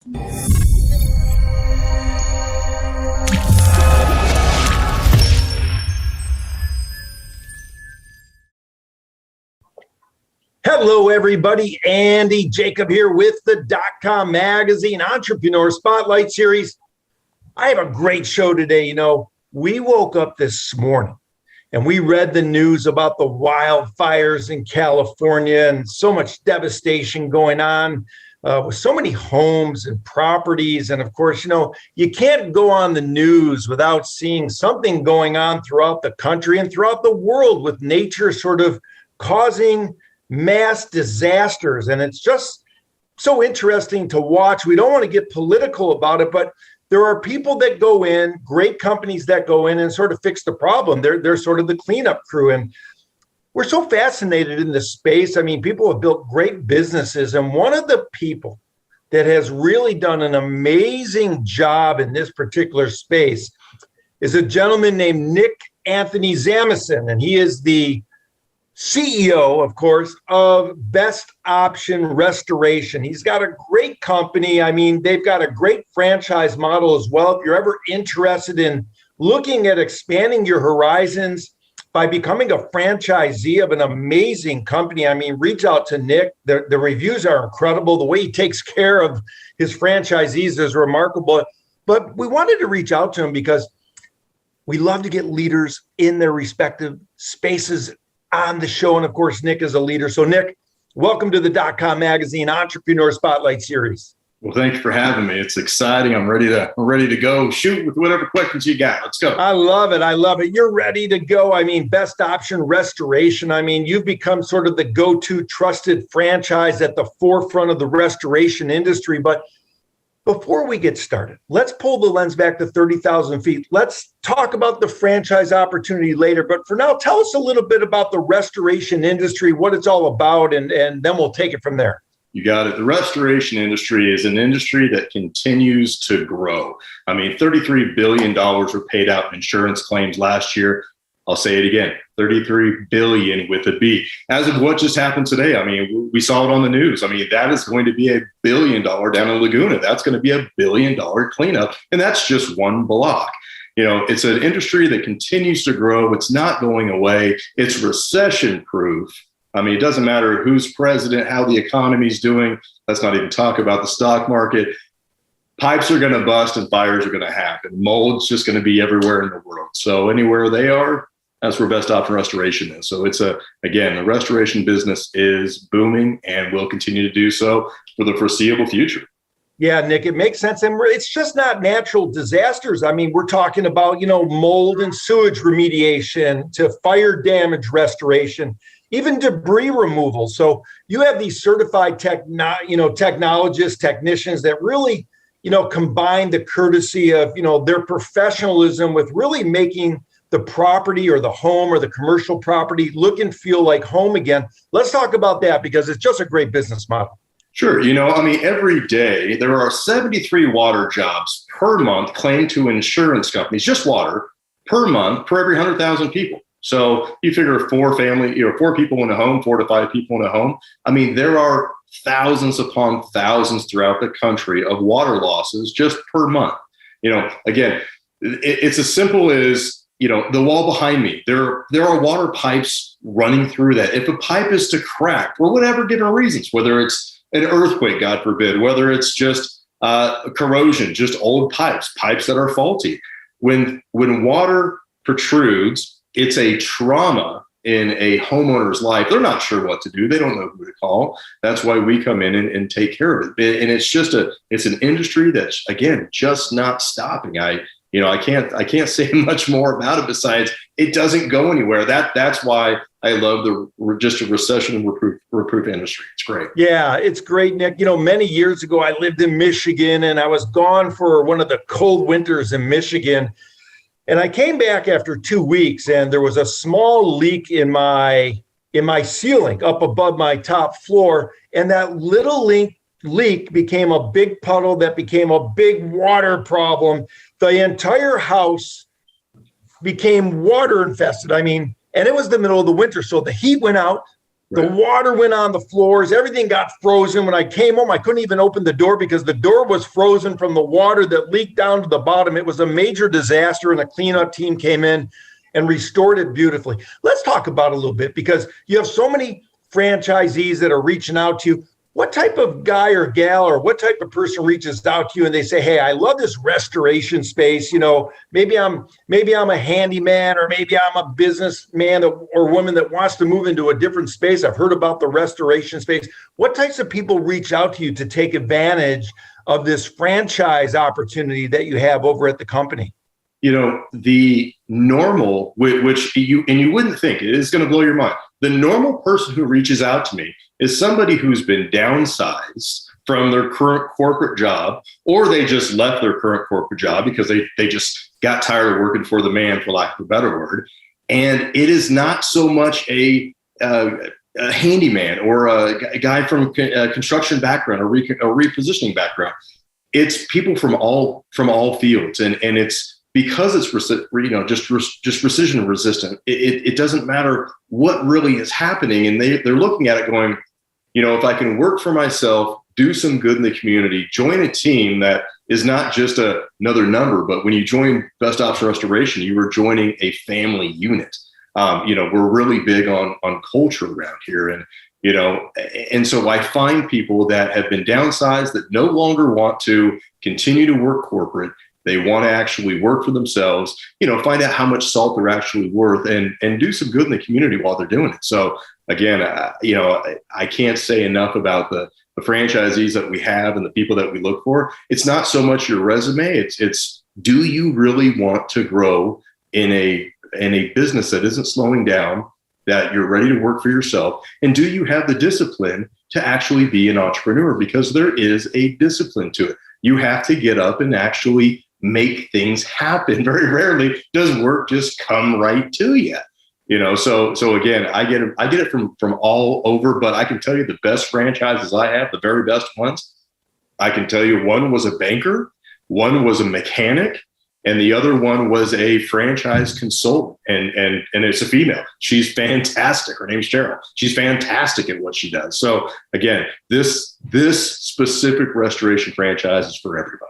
Hello, everybody. Andy Jacob here with the DotCom Magazine Entrepreneur Spotlight Series. I have a great show today. You know, we woke up this morning and we read the news about the wildfires in California and so much devastation going on with so many homes and properties. And of course, you know, you can't go on the news without seeing something going on throughout the country and throughout the world with nature sort of causing mass disasters. And it's just so interesting to watch. We don't want to get political about it, but there are people that go in, great companies that go in and sort of fix the problem. They're sort of the cleanup crew. And we're so fascinated in this space. I mean, people have built great businesses. And one of the people that has really done an amazing job in this particular space is a gentleman named Nick Anthony Zamucen. And he is the CEO, of course, of Best Option Restoration. He's got a great company. I mean, they've got a great franchise model as well. If you're ever interested in looking at expanding your horizons by becoming a franchisee of an amazing company, I mean, reach out to Nick. The reviews are incredible. The way he takes care of his franchisees is remarkable. But we wanted to reach out to him because we love to get leaders in their respective spaces on the show. And of course, Nick is a leader. So Nick, welcome to the DotCom Magazine Entrepreneur Spotlight Series. Well, thanks for having me. It's exciting. I'm ready to go shoot with whatever questions you got. Let's go. I love it. I love it. You're ready to go. I mean, Best Option Restoration. I mean, you've become sort of the go-to trusted franchise at the forefront of the restoration industry. But before we get started, let's pull the lens back to 30,000 feet. Let's talk about the franchise opportunity later. But for now, tell us a little bit about the restoration industry, what it's all about, and then we'll take it from there. You got it. The restoration industry is an industry that continues to grow. I mean, $33 billion were paid out in insurance claims last year. I'll say it again, 33 billion with a B. As of what just happened today, I mean, we saw it on the news. I mean, that is going to be $1 billion down in Laguna. That's going to be $1 billion cleanup. And that's just one block. You know, it's an industry that continues to grow. It's not going away. It's recession proof. I mean, it doesn't matter who's president, how the economy's doing. Let's not even talk about the stock market. Pipes are going to bust and fires are going to happen. Mold's just going to be everywhere in the world. So anywhere they are, that's where Best Option Restoration is. So it's again, the restoration business is booming and will continue to do so for the foreseeable future. Yeah, Nick, it makes sense. And it's just not natural disasters. I mean, we're talking about, you know, mold and sewage remediation to fire damage restoration, even debris removal. So you have these certified technologists, technicians that really, you know, combine the courtesy of, you know, their professionalism with really making the property or the home or the commercial property look and feel like home again. Let's talk about that because it's just a great business model. Sure. You know, I mean, every day there are 73 water jobs per month claimed to insurance companies, just water per month per every 100,000 people. So you figure four people in a home, 4 to 5 people in a home. I mean, there are thousands upon thousands throughout the country of water losses just per month. You know, again, it's as simple as, you know, the wall behind me, there are water pipes running through that. If a pipe is to crack for whatever different reasons, whether it's an earthquake, God forbid, whether it's just corrosion, just old pipes that are faulty. When water protrudes, it's a trauma in a homeowner's life. They're not sure what to do. They don't know who to call. That's why we come in and take care of it. And it's an industry that's, again, just not stopping. I can't say much more about it besides it doesn't go anywhere. That's why I love just a recession proof industry. It's great. Yeah, it's great, Nick. You know, many years ago, I lived in Michigan and I was gone for one of the cold winters in Michigan. And I came back after 2 weeks and there was a small leak in my ceiling up above my top floor. And that little leak became a big puddle that became a big water problem. The entire house became water infested. I mean, and it was the middle of the winter. So the heat went out, The water went on the floors. Everything got frozen. When I came home, I couldn't even open the door because the door was frozen from the water that leaked down to the bottom. It was a major disaster, and a cleanup team came in and restored it beautifully. Let's talk about it a little bit, because you have so many franchisees that are reaching out to you. What type of guy or gal, or what type of person reaches out to you and they say, hey, I love this restoration space. Maybe I'm a handyman, or maybe I'm a businessman or woman that wants to move into a different space. I've heard about the restoration space. What types of people reach out to you to take advantage of this franchise opportunity that you have over at the company? The normal, which you wouldn't think, it is going to blow your mind. The normal person who reaches out to me is somebody who's been downsized from their current corporate job, or they just left their current corporate job because they just got tired of working for the man, for lack of a better word. And it is not so much a handyman or a guy from a construction background or repositioning background. It's people from all fields, and it's because it's just precision resistant. It doesn't matter what really is happening, and they're looking at it going, if I can work for myself, do some good in the community, join a team that is not just another number, but when you join Best Option Restoration, you are joining a family unit. We're really big on culture around here, and so I find people that have been downsized that no longer want to continue to work corporate. They want to actually work for themselves, find out how much salt they're actually worth, and do some good in the community while they're doing it. So again, I can't say enough about the franchisees that we have and the people that we look for. It's not so much your resume. It's do you really want to grow in a business that isn't slowing down, that you're ready to work for yourself, and do you have the discipline to actually be an entrepreneur? Because there is a discipline to it. You have to get up and actually make things happen. Very rarely does work just come right to you. So again, I get it from all over, but I can tell you the best franchises I have, the very best ones. I can tell you one was a banker, one was a mechanic, and the other one was a franchise consultant. And it's a female. She's fantastic. Her name's Cheryl. She's fantastic at what she does. So again, this specific restoration franchise is for everybody.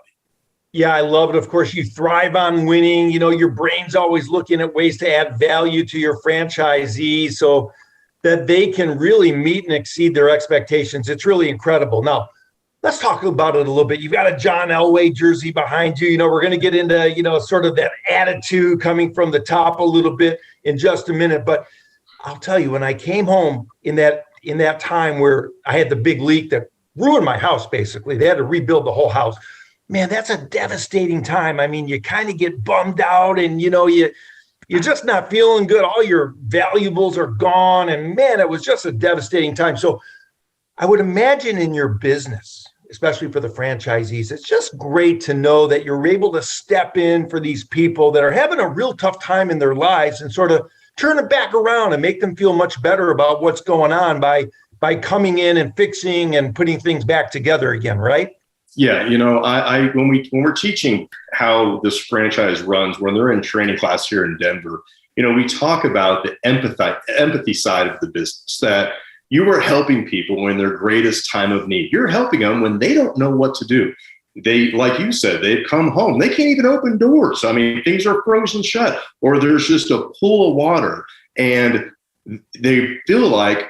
Yeah, I love it. Of course, you thrive on winning. Your brain's always looking at ways to add value to your franchisees so that they can really meet and exceed their expectations. It's really incredible. Now, let's talk about it a little bit. You've got a John Elway jersey behind you. We're going to get into, sort of that attitude coming from the top a little bit in just a minute. But I'll tell you, when I came home in that time where I had the big leak that ruined my house, basically, they had to rebuild the whole house. Man, that's a devastating time. I mean, you kind of get bummed out, and you're just not feeling good. All your valuables are gone, and man, it was just a devastating time. So I would imagine in your business, especially for the franchisees, it's just great to know that you're able to step in for these people that are having a real tough time in their lives and sort of turn it back around and make them feel much better about what's going on by coming in and fixing and putting things back together again, right? Yeah, when we're teaching how this franchise runs, when they're in training class here in Denver, we talk about the empathy side of the business, that you are helping people in their greatest time of need. You're helping them when they don't know what to do. They, like you said, they've come home. They can't even open doors. I mean, things are frozen shut, or there's just a pool of water, and they feel like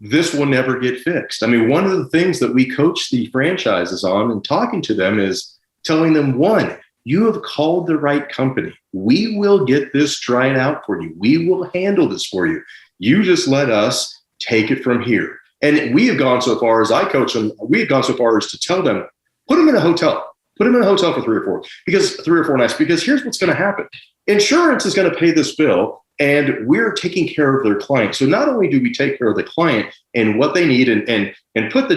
this will never get fixed. I mean, one of the things that we coach the franchises on and talking to them is telling them, one, you have called the right company. We will get this dried out for you. We will handle this for you. You just let us take it from here. And we have gone so far as I coach them, we have gone so far as to tell them, put them in a hotel. Put them in a hotel for 3 or 4 nights, because here's what's going to happen. Insurance is going to pay this bill, and we're taking care of their client. So not only do we take care of the client and what they need and put the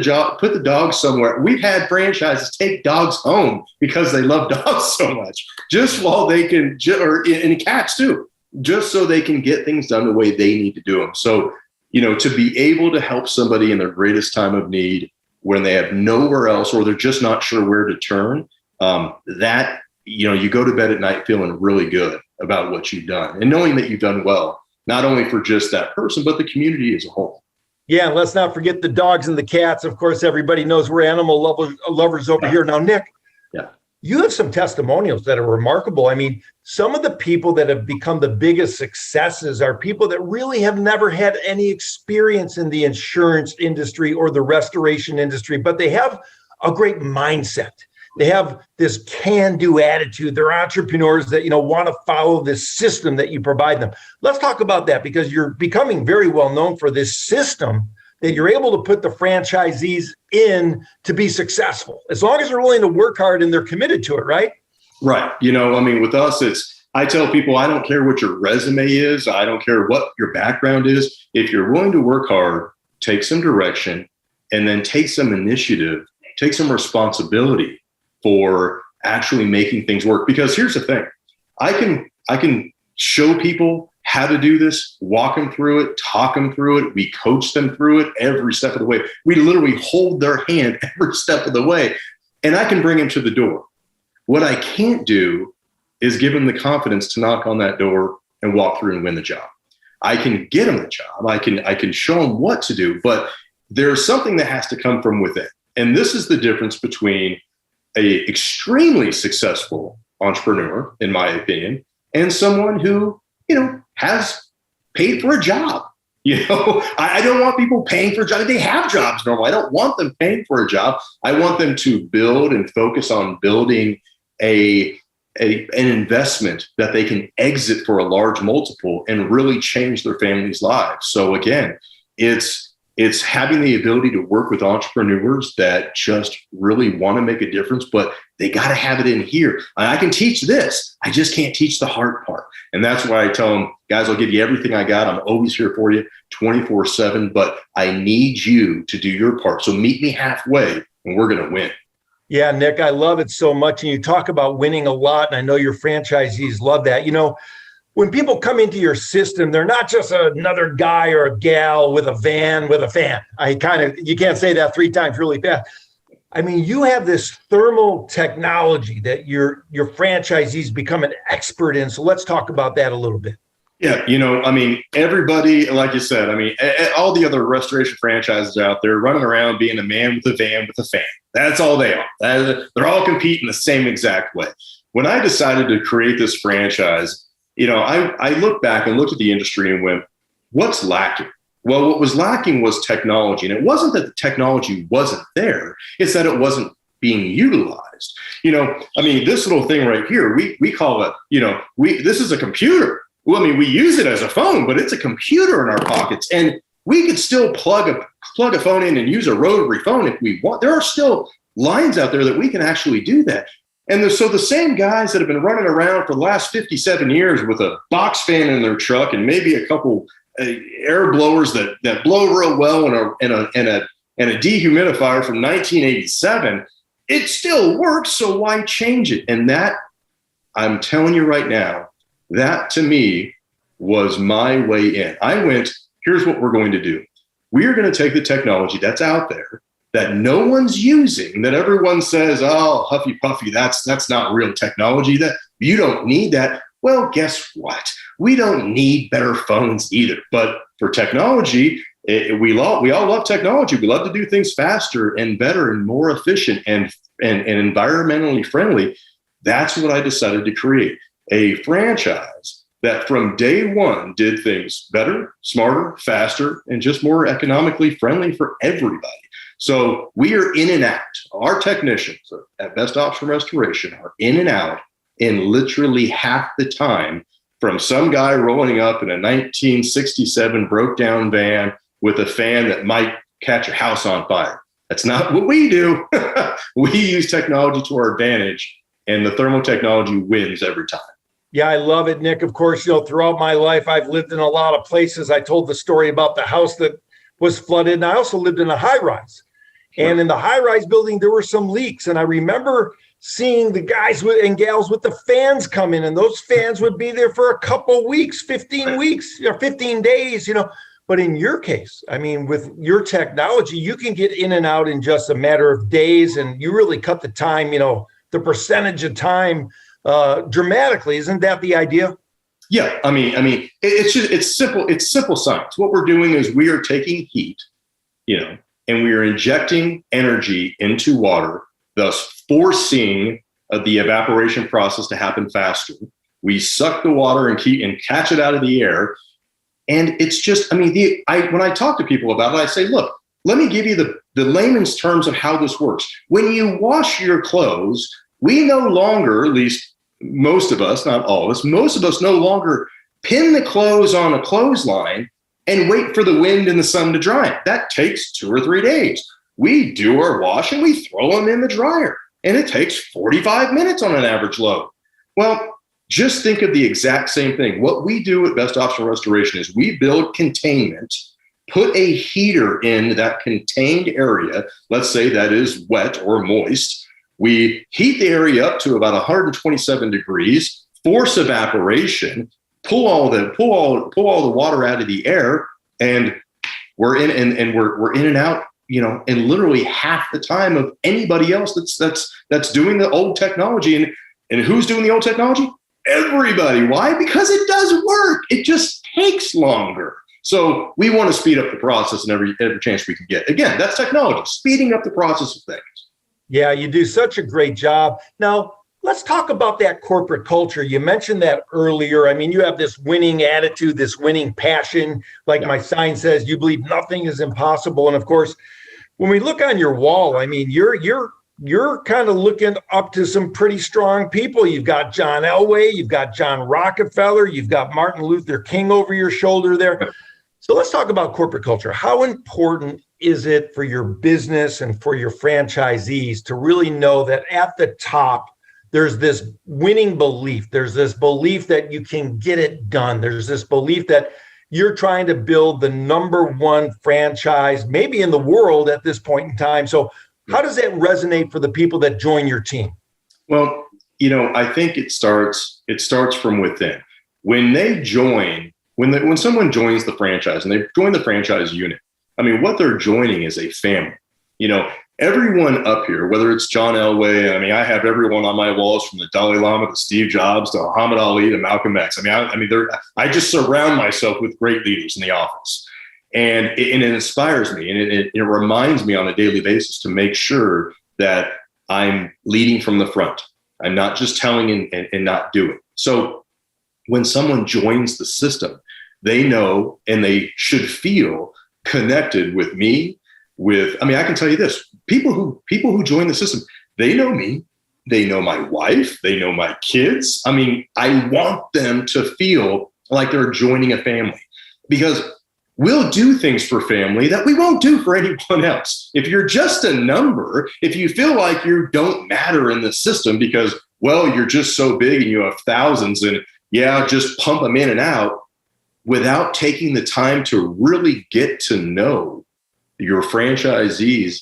dog somewhere. We've had franchises take dogs home because they love dogs so much, just while they can, and cats too, just so they can get things done the way they need to do them. So, to be able to help somebody in their greatest time of need when they have nowhere else, or they're just not sure where to turn, that, you go to bed at night feeling really good about what you've done and knowing that you've done well, not only for just that person, but the community as a whole. Yeah, and let's not forget the dogs and the cats. Of course, everybody knows we're animal lovers over here. Now, Nick, Yeah. you have some testimonials that are remarkable. I mean, some of the people that have become the biggest successes are people that really have never had any experience in the insurance industry or the restoration industry, but they have a great mindset. They have this can-do attitude. They're entrepreneurs that, want to follow this system that you provide them. Let's talk about that, because you're becoming very well known for this system that you're able to put the franchisees in to be successful, as long as they're willing to work hard and they're committed to it, right? Right. With us, I tell people, I don't care what your resume is. I don't care what your background is. If you're willing to work hard, take some direction, and then take some initiative, take some responsibility for actually making things work. Because here's the thing, I can show people how to do this, walk them through it, talk them through it. We coach them through it every step of the way. We literally hold their hand every step of the way, and I can bring them to the door. What I can't do is give them the confidence to knock on that door and walk through and win the job. I can get them the job. I can show them what to do, but there's something that has to come from within. And this is the difference between a extremely successful entrepreneur, in my opinion, and someone who, has paid for a job. I don't want people paying for jobs. They have jobs normally. I don't want them paying for a job. I want them to build and focus on building an investment that they can exit for a large multiple and really change their family's lives. So again, it's having the ability to work with entrepreneurs that just really want to make a difference, but they got to have it in here. I can teach this. I just can't teach the hard part. And that's why I tell them, guys, I'll give you everything I got. I'm always here for you 24/7, but I need you to do your part. So meet me halfway and we're going to win. Yeah, Nick, I love it so much. And you talk about winning a lot. And I know your franchisees love that. When people come into your system, they're not just another guy or a gal with a van with a fan. You can't say that 3 times really fast. I mean, you have this thermal technology that your franchisees become an expert in. So let's talk about that a little bit. Yeah, everybody, like you said, all the other restoration franchises out there running around being a man with a van with a fan. That's all they are. They're all competing the same exact way. When I decided to create this franchise, I looked back and looked at the industry and went, what's lacking? Well, what was lacking was technology. And it wasn't that the technology wasn't there. It's that it wasn't being utilized. This little thing right here, we call it, this is a computer. Well, we use it as a phone, but it's a computer in our pockets. And we could still plug a phone in and use a rotary phone if we want. There are still lines out there that we can actually do that. And so the same guys that have been running around for the last 57 years with a box fan in their truck and maybe a couple air blowers that blow real well and a dehumidifier from 1987, it still works. So why change it? And that, I'm telling you right now, that to me was my way in. I went, here's what we're going to do. We are going to take the technology that's out there that no one's using, that everyone says, oh, Huffy Puffy, that's not real technology, that you don't need that. Well, guess what? We don't need better phones either. But for technology, we all love technology. We love to do things faster and better and more efficient and environmentally friendly. That's what I decided to create, a franchise that from day one did things better, smarter, faster, and just more economically friendly for everybody. So we are in and out. Our technicians at Best Option Restoration are in and out in literally half the time from some guy rolling up in a 1967 broke down van with a fan that might catch a house on fire. That's not what we do. We use technology to our advantage, and the thermal technology wins every time. Yeah, I love it, Nick. Of course, throughout my life, I've lived in a lot of places. I told the story about the house that was flooded, and I also lived in a high rise. And in the high-rise building, there were some leaks. And I remember seeing the guys and gals with the fans come in, and those fans would be there for a couple weeks, 15 weeks, 15 days, But in your case, with your technology, you can get in and out in just a matter of days, and you really cut the time, the percentage of time dramatically. Isn't that the idea? Yeah. It's simple. It's simple science. What we're doing is we are taking heat and we are injecting energy into water, thus forcing the evaporation process to happen faster. We suck the water and catch it out of the air. And it's just, when I talk to people about it, I say, look, let me give you the layman's terms of how this works. When you wash your clothes, we no longer, at least most of us, not all of us, most of us no longer pin the clothes on a clothesline and wait for the wind and the sun to dry it. That takes 2 or 3 days. We do our wash and we throw them in the dryer, and it takes 45 minutes on an average load. Well, just think of the exact same thing. What we do at Best Option Restoration is we build containment, put a heater in that contained area. Let's say that is wet or moist. We heat the area up to about 127 degrees, force evaporation, pull all the water out of the air, and we're in and out, in literally half the time of anybody else that's doing the old technology. And who's doing the old technology? Everybody. Why? Because it does work. It just takes longer. So we want to speed up the process in every chance we can get. Again, that's technology, speeding up the process of things. Yeah, you do such a great job. Now, let's talk about that corporate culture. You mentioned that earlier. You have this winning attitude, this winning passion. Like my sign says, you believe nothing is impossible. And of course, when we look on your wall, you're kind of looking up to some pretty strong people. You've got John Elway, you've got John Rockefeller, you've got Martin Luther King over your shoulder there. So let's talk about corporate culture. How important is it for your business and for your franchisees to really know that at the top, there's this winning belief. There's this belief that you can get it done. There's this belief that you're trying to build the number one franchise, maybe in the world at this point in time. So how does that resonate for the people that join your team? Well, I think it starts from within. When they join, when someone joins the franchise and they join the franchise unit, what they're joining is a family. Everyone up here, whether it's John Elway, I have everyone on my walls from the Dalai Lama to Steve Jobs to Muhammad Ali to Malcolm X. I just surround myself with great leaders in the office. And it inspires me, and it reminds me on a daily basis to make sure that I'm leading from the front. I'm not just telling and not doing. So when someone joins the system, they know and they should feel connected with me. I can tell you this: people who join the system, they know me, they know my wife, they know my kids. I want them to feel like they're joining a family, because we'll do things for family that we won't do for anyone else. If you're just a number, if you feel like you don't matter in the system because, you're just so big and you have thousands and just pump them in and out without taking the time to really get to know your franchisees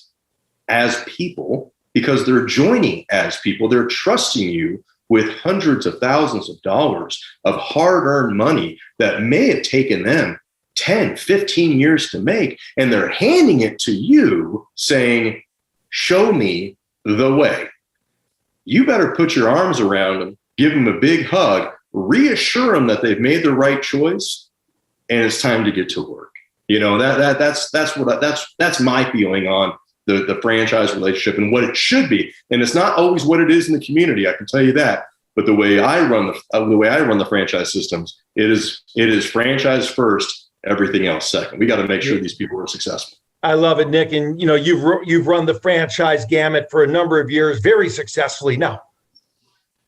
as people, because they're joining as people, they're trusting you with hundreds of thousands of dollars of hard-earned money that may have taken them 10, 15 years to make, and they're handing it to you saying, show me the way. You better put your arms around them, give them a big hug, reassure them that they've made the right choice, and it's time to get to work. That's my feeling on the franchise relationship and what it should be. And it's not always what it is in the community, I can tell you that. But the way I run the franchise systems, it is franchise first, everything else second. We got to make sure these people are successful. I love it, Nick. And you've run the franchise gamut for a number of years very successfully. Now,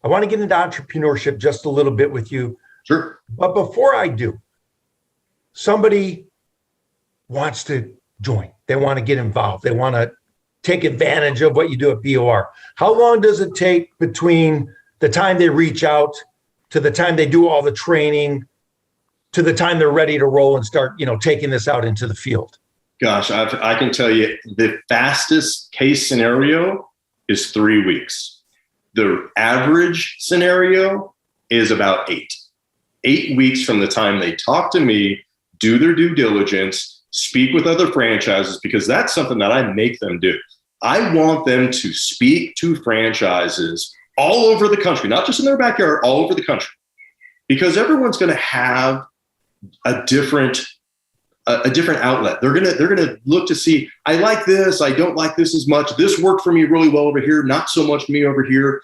I want to get into entrepreneurship just a little bit with you. Sure. But before I do, somebody wants to join. They want to get involved. They want to take advantage of what you do at BOR. How long does it take between the time they reach out to the time they do all the training to the time they're ready to roll and start, taking this out into the field? Gosh, I can tell you the fastest case scenario is 3 weeks. The average scenario is about 8 weeks from the time they talk to me, do their due diligence, speak with other franchises, because that's something that I make them do. I want them to speak to franchises all over the country, not just in their backyard, all over the country, because everyone's going to have a different a different outlet. They're gonna look to see, I like this, I don't like this as much. This worked for me really well over here, not so much me over here.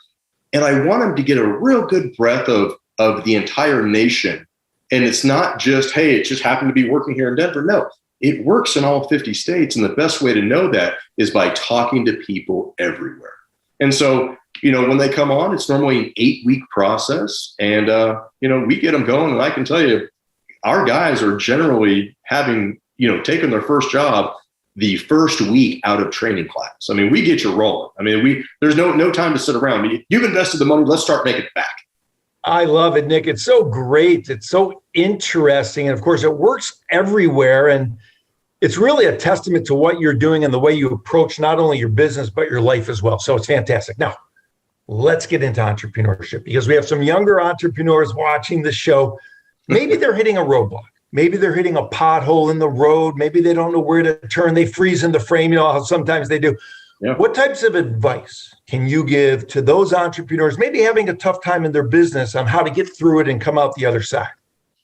And I want them to get a real good breadth of the entire nation. And it's not just, hey, it just happened to be working here in Denver. No, it works in all 50 states. And the best way to know that is by talking to people everywhere. And so, when they come on, it's normally an 8-week process. And, we get them going. And I can tell you, our guys are generally having, taken their first job the first week out of training class. I mean, we get you rolling. I mean, there's no time to sit around. You've invested the money. Let's start making it back. I love it, Nick. It's so great. It's so interesting. And of course, it works everywhere. And it's really a testament to what you're doing and the way you approach not only your business, but your life as well. So it's fantastic. Now, let's get into entrepreneurship, because we have some younger entrepreneurs watching the show. Maybe they're hitting a roadblock. Maybe they're hitting a pothole in the road. Maybe they don't know where to turn. They freeze in the frame. How sometimes they do. Yeah. What types of advice can you give to those entrepreneurs maybe having a tough time in their business on how to get through it and come out the other side?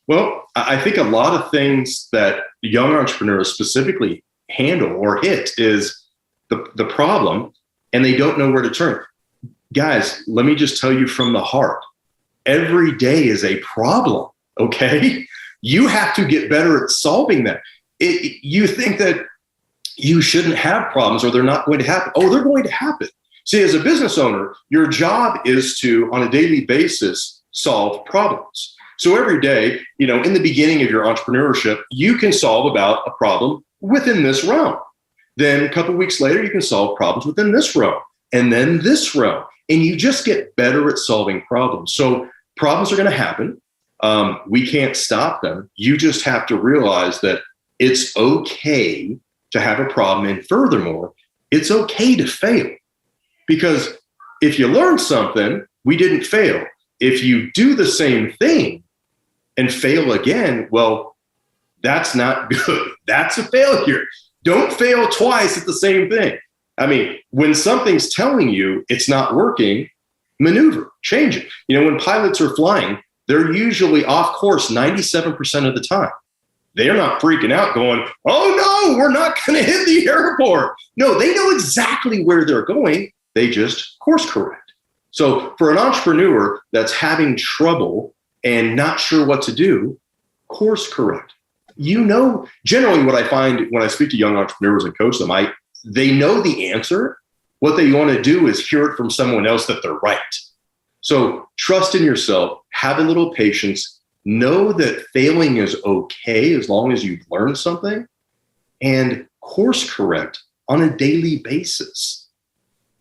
Well, I think a lot of things that young entrepreneurs specifically handle or hit is the problem, and they don't know where to turn. Guys, let me just tell you from the heart, every day is a problem, okay? You have to get better at solving them. You think that you shouldn't have problems or they're not going to happen. Oh, they're going to happen. See, as a business owner, your job is to, on a daily basis, solve problems. So every day, in the beginning of your entrepreneurship, you can solve about a problem within this realm. Then a couple of weeks later, you can solve problems within this realm, and then this realm. And you just get better at solving problems. So problems are going to happen. We can't stop them. You just have to realize that it's okay to have a problem. And furthermore, it's okay to fail. Because if you learn something, we didn't fail. If you do the same thing and fail again, well, that's not good. That's a failure. Don't fail twice at the same thing. I mean, when something's telling you it's not working, maneuver, change it. When pilots are flying, they're usually off course 97% of the time. They're not freaking out going, oh no, we're not going to hit the airport. No, they know exactly where they're going. They just course correct. So for an entrepreneur that's having trouble and not sure what to do, course correct. Generally what I find when I speak to young entrepreneurs and coach them, they know the answer. What they want to do is hear it from someone else that they're right. So trust in yourself, have a little patience, know that failing is okay as long as you've learned something, and course correct on a daily basis.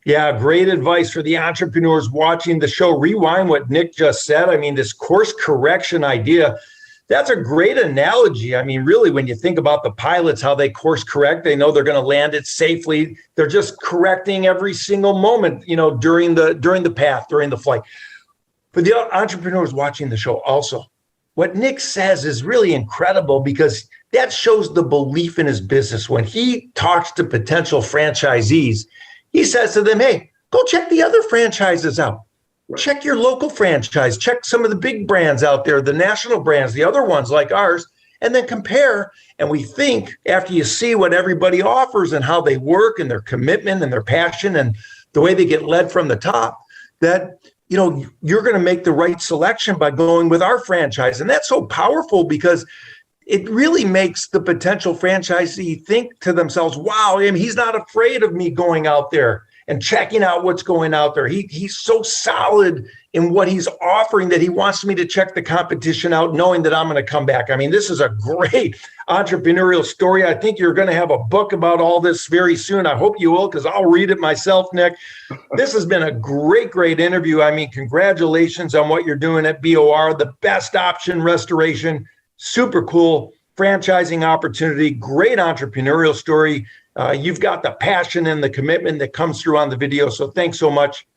Yeah, great advice for the entrepreneurs watching the show. Rewind what Nick just said. I mean, this course correction idea, that's a great analogy. I mean, really, when you think about the pilots, how they course correct, they know they're going to land it safely. They're just correcting every single moment, during the path, during the flight. For the entrepreneurs watching the show also, what Nick says is really incredible, because that shows the belief in his business. When he talks to potential franchisees, he says to them, hey, go check the other franchises out. Right. Check your local franchise. Check some of the big brands out there, the national brands, the other ones like ours, and then compare. And we think after you see what everybody offers and how they work and their commitment and their passion and the way they get led from the top, that you're going to make the right selection by going with our franchise. And that's so powerful, because it really makes the potential franchisee think to themselves, wow, he's not afraid of me going out there and checking out what's going out there. He's so solid in what he's offering that he wants me to check the competition out, knowing that I'm going to come back. I mean, this is a great entrepreneurial story. I think you're going to have a book about all this very soon. I hope you will, because I'll read it myself, Nick. This has been a great, great interview. I mean, congratulations on what you're doing at BOR, the best option restoration. Super cool franchising opportunity, great entrepreneurial story. You've got the passion and the commitment that comes through on the video. So thanks so much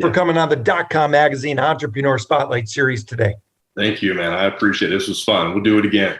for coming on the DotCom Magazine Entrepreneur Spotlight Series today. Thank you, man. I appreciate it. This was fun. We'll do it again.